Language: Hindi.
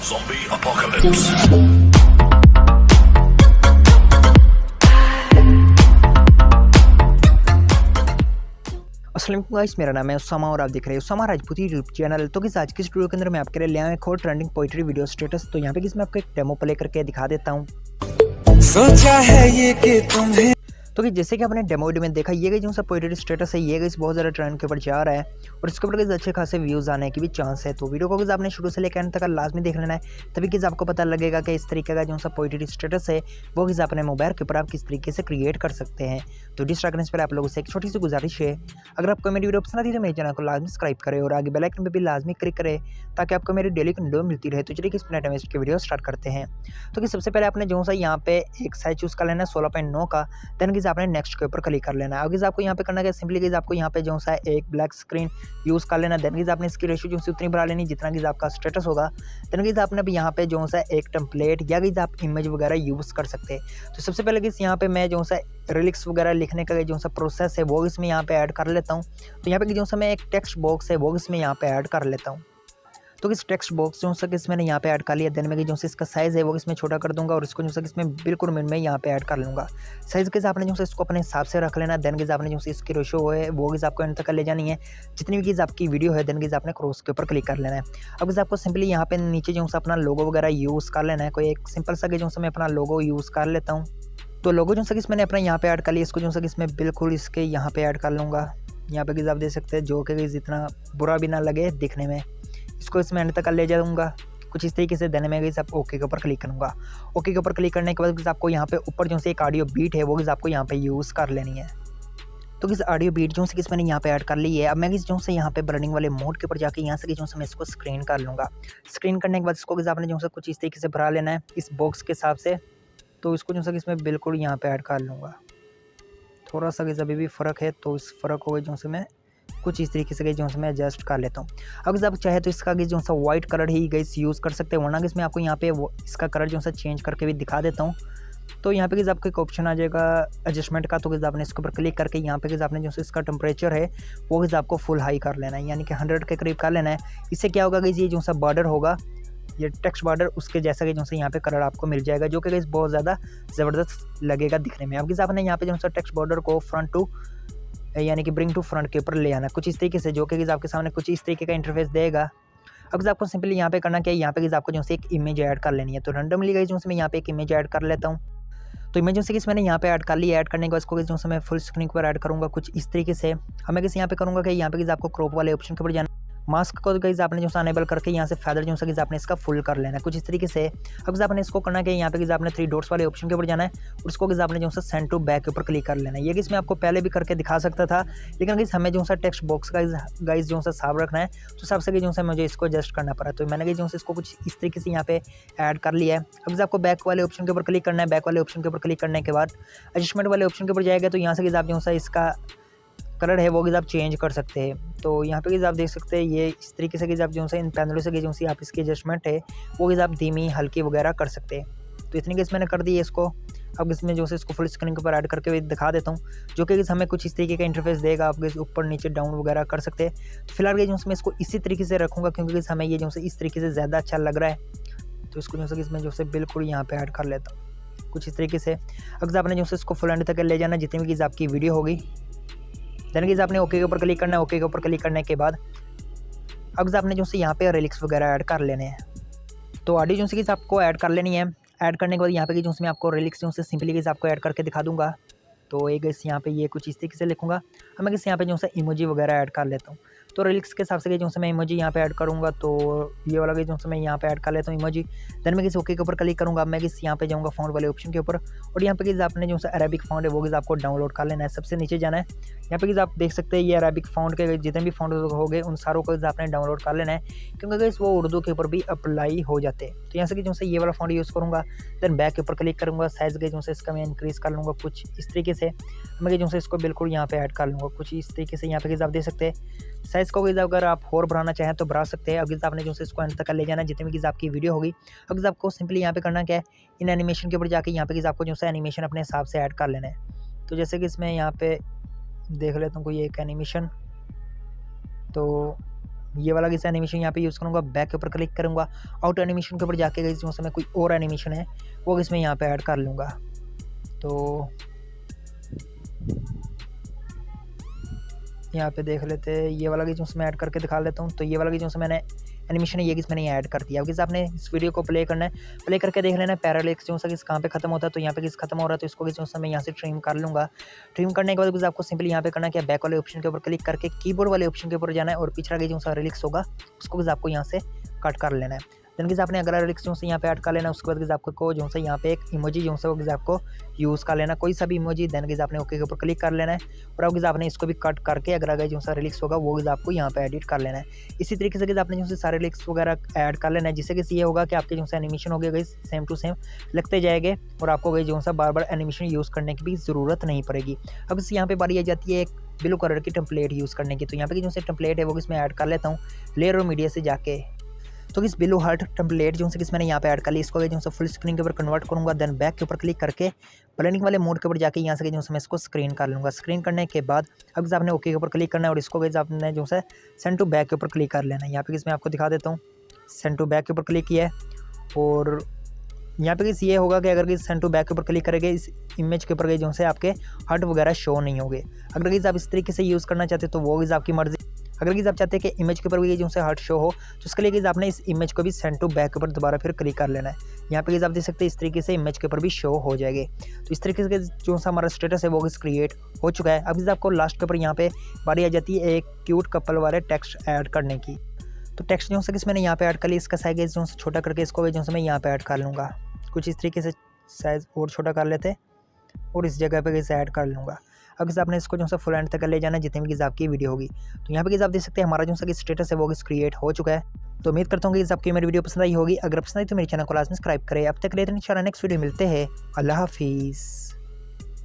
Zombie apocalypse. अस्सलाम वालेकुम गाइस, मेरा नाम है उसामा और आप देख रहे हैं उसामा राजपूत यूट्यूब चैनल। तो किस आज की इस वीडियो के अंदर मैं आपके लिए ले आया एक और ट्रेंडिंग पोइट्री वीडियो स्टेटस। तो यहाँ पे किस मैं आपको एक डेमो प्ले करके दिखा देता हूँ। सोचा है ये कि तुम्हें तो कि जैसे कि आपने डेमो वीडियो में देखा, ये जो सा पोइट्री स्टेटस है ये बहुत ज़्यादा ट्रेंड के ऊपर जा रहा है और इसके ऊपर किस अच्छे खासे व्यूज़ आने की भी चांस है। तो वीडियो को किस आपने शुरू से लेकर एंड तक लाजमी देख लेना है, तभी किस आपको पता लगेगा कि इस तरीके का जो सा पोइट्री स्टेटस है वो किस अपने मोबाइल के ऊपर आप किस तरीके से क्रिएट कर सकते हैं। तो डिस्ट्रैक्ट करने से पहले आप लोगों से एक छोटी सी गुजारिश है, अगर आपको मेरी वीडियो पसंद आती है तो मेरे चैनल को लाजमी सब्सक्राइब करें और आगे बेल आइकन पे भी लाजमी क्लिक करें ताकि आपको मेरी डेली की वीडियो मिलती रहे। तो चलिए किस मिनट में इसकी वीडियो स्टार्ट करते हैं। तो कि सबसे पहले आपने जो सा यहाँ पे एक साइज चूज़ कर लेना है 16.9 का, देन किस आपने नेक्स्ट के ऊपर क्लिक कर लेना है। अब किस आपको यहाँ पे करना है सिंपली किस आपको यहाँ पे जो सा एक ब्लैक स्क्रीन यूज़ कर लेना, देन किस आपने इसकी रेशियो जो सी उतनी बढ़ा लेनी जितना कि आपका स्टेटस होगा। देन किस आपने अब यहाँ पे जो सा एक टेम्पलेट या किस आप इमेज वगैरह यूज़ कर सकते हैं। तो सबसे पहले किस यहाँ पे मैं जो सा रिलिक्स वगैरह लिखने का जो सा प्रोसेस है वो इसमें यहाँ पे ऐड कर लेता हूँ। तो यहाँ पे जो सा मैं एक टेक्स्ट बॉक्स है वो इसमें यहाँ पे ऐड कर लेता हूँ। तो इस टेक्स्ट बॉक्स जो सा किस मैंने यहाँ पे ऐड कर लिया, देन मैं जो सा इसका साइज़ है वो इसमें छोटा कर दूंगा और इसको जो सा इसमें बिल्कुल मिड में यहाँ पे ऐड कर लूँगा। साइज़ के आपने जो सा इसको अपने हिसाब से रख लेना, देन के आपने जो सा इसकी रेशियो है वो किस आपको एंड तक ले जानी है। जितनी भी आपकी वीडियो है देन के आपने क्रॉस के ऊपर क्लिक कर लेना है। अब किस आपको सिंपली यहाँ पे नीचे जो सा अपना लोगो वगैरह यूज़ कर लेना है। कोई एक सिंपल सा जो सा मैं अपना लोगो यूज़ कर लेता हूँ। तो लोगो जो सा किस मैंने अपना यहाँ पे ऐड कर लिया, इसको जो सा इसमें बिल्कुल इसके यहाँ पे ऐड कर लूँगा। यहाँ पे किस आप देख सकते हैं जो कि इतना बुरा भी ना लगे दिखने में, इसको इसमें एंड तक ले जाऊँगा कुछ इस तरीके से। देने में आप ओके के ऊपर क्लिक करूँगा। ओके के ऊपर क्लिक करने के बाद आपको यहाँ पे ऊपर जो से एक ऑडियो बीट है वो आपको यहाँ पे यूज़ कर लेनी है। तो किस ऑडियो बीट जो से किस मैंने यहाँ पे ऐड कर ली है। अब मैं किस जो से यहाँ पे ब्लडिंग वाले मोड के ऊपर जाके यहाँ से जो से मैं इसको स्क्रीन कर लूँगा। स्क्रीन करने के बाद इसको किस आपने जो से कुछ इस तरीके से भरा लेना है इस बॉक्स के हिसाब से। तो इसको जो सा इसमें बिल्कुल यहाँ पे ऐड कर लूँगा। थोड़ा सा किस अभी भी फ़र्क है तो इस फ़र्क हो गया जो से मैं कुछ इस तरीके से जो मैं एडजस्ट कर लेता हूँ। अगर आप चाहे तो इसका जो सा वाइट कलर ही गैस यूज़ कर सकते हैं, वरना इसमें आपको यहाँ पे वो इसका कलर जो सा चेंज करके भी दिखा देता हूँ। तो यहाँ पे किस आपको एक ऑप्शन आ जाएगा एडजस्टमेंट का, तो किस आपने इसके ऊपर क्लिक करके यहाँ पे किस आपने जो इसका टेम्परेचर है वो किस आपको फुल हाई कर लेना है, यानी कि 100 के करीब कर लेना है। इससे क्या होगा कि ये जो सा बॉर्डर होगा ये टेक्स्ट बॉर्डर उसके जैसा कि जो सा यहाँ पे कलर आपको मिल जाएगा, जो कि बहुत ज़्यादा ज़बरदस्त लगेगा दिखने में। अब किस आपने यहाँ पे जो सा टेक्स्ट बॉर्डर को फ्रंट टू यानी कि ब्रिंग टू फ्रंट के ऊपर ले आना कुछ इस तरीके से, जो कि आपके सामने कुछ इस तरीके का इंटरफेस देगा। अब आपको सिंपली यहाँ पे करना क्या है, यहाँ पे आपको जो से एक इमेज ऐड कर लेनी है। तो रैंडमली गई जो मैं यहाँ पे एक इमेज ऐड कर लेता हूँ। तो इमेज से किस मैंने यहाँ पे ऐड कर ली। ऐड करने के बाद इसको जो मैं फुल स्क्रीन पर ऐड करूँगा कुछ इस तरीके से। हमें किस यहाँ पे करूँगा कि यहाँ पे आपको क्रॉप वाले ऑप्शन के ऊपर जाना, मास्क को गाइस आपने जो अनेबल करके यहाँ से फेदर जो सा आपने इसका फुल कर लेना है कुछ इस तरीके से। अब आपने इसको करना है यहाँ पे आपने 3 डॉट्स वाले ऑप्शन के ऊपर जाना है और इसको आपने जो सा सेंड टू बैक के ऊपर क्लिक कर लेना है। ये किस मैं आपको पहले भी करके दिखा सकता था, लेकिन गाइस हमें जो सा टेक्स्ट बॉक्स का गाइस जो सा साफ रखना है तो साफ से जो सा मुझे इसको एडजस्ट करना पड़ा। तो मैंने जो सा इसको कुछ इस तरीके से यहाँ पे ऐड कर लिया है। अब आपको बैक वाले ऑप्शन के ऊपर क्लिक करना है। बैक वाले ऑप्शन के ऊपर क्लिक करने के बाद एडजस्टमेंट वाले ऑप्शन के ऊपर जाएगा, तो यहाँ से आप जो सा इसका कलर है वो आप चेंज कर सकते हैं। तो यहाँ पे आप देख सकते हैं ये इस तरीके से आप जो सा इन पैनलों से जो सी आप इसकी एडजस्टमेंट है वो आप धीमी हल्की वगैरह कर सकते हैं। तो इतनी मैंने कर दी है इसको। अब इसमें जो से इसको फुल स्क्रीन के ऊपर ऐड करके भी दिखा देता हूँ, जो कि हमें कुछ इस तरीके का इंटरफेस देगा। आप ऊपर नीचे डाउन वगैरह कर सकते हैं। तो फिलहाल जो मैं इसको इसी तरीके से रखूँगा क्योंकि हमें ये जो से इस तरीके से ज़्यादा अच्छा लग रहा है। तो इसको जो से इसमें जो से बिल्कुल यहाँ पर ऐड कर लेता हूँ कुछ इस तरीके से। अब आपने जो से इसको फुल एंड तक ले जाना जितनी भी आपकी वीडियो होगी। देन कि आपने ओके के ऊपर क्लिक करना है। ओके के ऊपर क्लिक करने के बाद अब आपने जो से यहाँ पे रिलिक्स वगैरह ऐड कर लेने हैं। तो ऑडियो जो से कि आपको ऐड कर लेनी है। ऐड करने के बाद यहाँ पे जो मैं आपको रिलिक्स जो से सिंपली कि आपको ऐड करके दिखा दूंगा। तो एक यहाँ पे ये कुछ इस तरीके से लिखूँगा। अब मैं यहाँ पे जो से इमोजी वगैरह ऐड कर लेता हूँ। तो रिलिक्स के हिसाब से जो से मैं इमोजी यहाँ पे ऐड करूँगा। तो ये वाला जो से मैं यहाँ पे ऐड कर लेता हूँ इमोजी। देन मैं ओके के ऊपर क्लिक करूँगा। मैं यहाँ पे जाऊँगा फ़ॉन्ट वाले ऑप्शन के ऊपर और यहाँ पे आपने जो से अरेबिक फ़ॉन्ट है वो आपको डाउनलोड कर लेना है। सबसे नीचे जाना है, यहाँ पे आप देख सकते हैं ये अरेबिक फ़ॉन्ट के जितने भी फ़ॉन्ट हो गए उन सारों को आपने डाउनलोड कर लेना है, क्योंकि वो उर्दू के ऊपर भी अप्लाई हो जाते हैं। तो यहाँ से जो से ये वाला फ़ॉन्ट यूज़ करूँगा। देन बैक के ऊपर क्लिक करूँगा। साइज़ के जो से इसका मैं इंक्रीज़ कर लूँगा कुछ इस तरीके से। मैं जो से इसको बिल्कुल यहाँ पे ऐड कर लूँगा कुछ इस तरीके से। यहाँ पे आप देख सकते हैं साइज़ को अगर आप और बढ़ाना चाहें तो बढ़ा सकते हैं। अब आपने जो से इसको एंड तक ले जाना जितनी भी आपकी वीडियो होगी। अब आपको सिंपली यहाँ पे करना क्या है, इन एनिमेशन के ऊपर जाके यहाँ पे आपको जो सा एनिमेशन अपने हिसाब से ऐड कर लेना है। तो जैसे कि इसमें यहाँ पे देख लेता हूँ कोई एक एनिमेशन। तो ये वाला किस एनिमेशन यहाँ पे यूज़ करूँगा, बैक के ऊपर क्लिक करूँगा, आउट एनिमेशन के ऊपर जाके गाइस जो मैं कोई और एनिमेशन है वो इसमें यहाँ पे ऐड कर लूँगा। तो यहाँ पे देख लेते हैं, ये वाला जो मैं ऐड करके दिखा लेता हूँ। तो ये वाला जो मैंने एनिमेशन है ये किस मैंने ऐड कर दिया। अब किस आपने इस वीडियो को प्ले करना है, प्ले करके देख लेना है पैरालेक्स जो सा किस कहाँ पे खत्म होता है। तो यहाँ पे किस खत्म हो रहा है, तो इसको किस जो मैं यहाँ से ट्रिम कर लूँगा। ट्रिम करने के बाद किस आपको सिंपली यहाँ पे करना है कि बैक वाले ऑप्शन के ऊपर क्लिक करके कीबोर्ड वाले ऑप्शन के ऊपर जाना है और पिछड़ा जो सा रिलिक्स होगा उसको किस आपको यहाँ से कट कर लेना है। देन किस आपने अगला रिलिक्स जो से यहाँ पे ऐड कर लेना है। उसके बाद किस आपको जो से यहाँ पे एक इमोजी जो से वो किस आपको यूज़ कर लेना, कोई सा भी इमोजी। देन किस आपने ओके के ऊपर क्लिक कर लेना है और अब किस आपने इसको भी कट करके अगर जो सा रिलिक्स होगा वो किस आपको यहाँ पे एडिट कर लेना है। इसी तरीके से किस आपने जो से सारे रिलिक्स वगैरह ऐड कर लेना है, जिससे कि ये होगा कि आपके जो से एनिमेशन हो गए सेम टू सेम लगते जाएंगे और आपको गई जो सा बार बार एनिमेशन यूज़ करने की भी ज़रूरत नहीं पड़ेगी। अब इस यहाँ पे बारी आ जाती है एक ब्लू कलर की टेम्पलेट यूज़ करने की। तो यहाँ पे जो से टेम्पलेट है वो किस मैं ऐड कर लेता हूँ लेयर और मीडिया से जाके। तो किस ब्लू हार्ट टेम्पलेट जो से किस मैंने यहाँ पे ऐड कर ली, इसको जो फुल स्क्रीन के ऊपर कन्वर्ट करूँगा। देन बैक के ऊपर क्लिक करके ब्लेंडिंग वाले मोड के ऊपर जाके यहाँ से जो मैं इसको स्क्रीन कर लूँगा। स्क्रीन करने के बाद अब आपने ओके के ऊपर क्लिक करना है और इसको आपने जो है सेंड टू बैक के ऊपर क्लिक कर लेना है। यहाँ पे किस मैं आपको दिखा देता हूँ, सेंड टू बैक के ऊपर क्लिक किया है और यहाँ पे किस ये होगा कि अगर किस सेंड टू बैक के ऊपर क्लिक करेंगे इस इमेज के ऊपर गई जो से आपके हर्ट वगैरह शो नहीं होंगे। अगर किस आप इस तरीके से यूज़ करना चाहते तो वो किस आपकी मर्जी। अगर किस आप चाहते हैं कि इमेज के ऊपर भी जो से हर्ट शो हो तो उसके लिए किस आपने इस इमेज को भी सेंड टू बैक के ऊपर दोबारा फिर क्लिक कर लेना है। यहाँ पे किस आप देख सकते हैं इस तरीके से इमेज के ऊपर भी शो हो जाएंगे। तो इस तरीके से जो सा हमारा स्टेटस है वो किस क्रिएट हो चुका है। अब किस आपको लास्ट के ऊपर यहाँ पे बारी आ जाती है एक क्यूट कपल वाले टेक्स्ट ऐड करने की। तो टेक्स्ट जो से किस मैंने यहाँ पे ऐड कर लिया, इसका साइज जो छोटा करके इसको जो मैं यहाँ पे ऐड कर लूँगा। कुछ इस तरीके से साइज़ और छोटा कर लेते और इस जगह पे किस ऐड कर लूँगा। अब किस आपने इसको जो है फुल एंड तक ले जाना जितनी भी किस आपकी वीडियो होगी। तो यहाँ पे किस आप देख सकते हैं हमारा जो सा स्टेटस है वो किस क्रिएट हो चुका है। तो उम्मीद करता हूँ कि आपकी मेरी वीडियो पसंद आई होगी। अगर पसंद आई तो मेरे चैनल को लाजमी सब्सक्राइब करें। अब तक लेते हैं इंशाल्लाह नेक्स्ट वीडियो मिलते हैं। अल्लाह हाफिज़।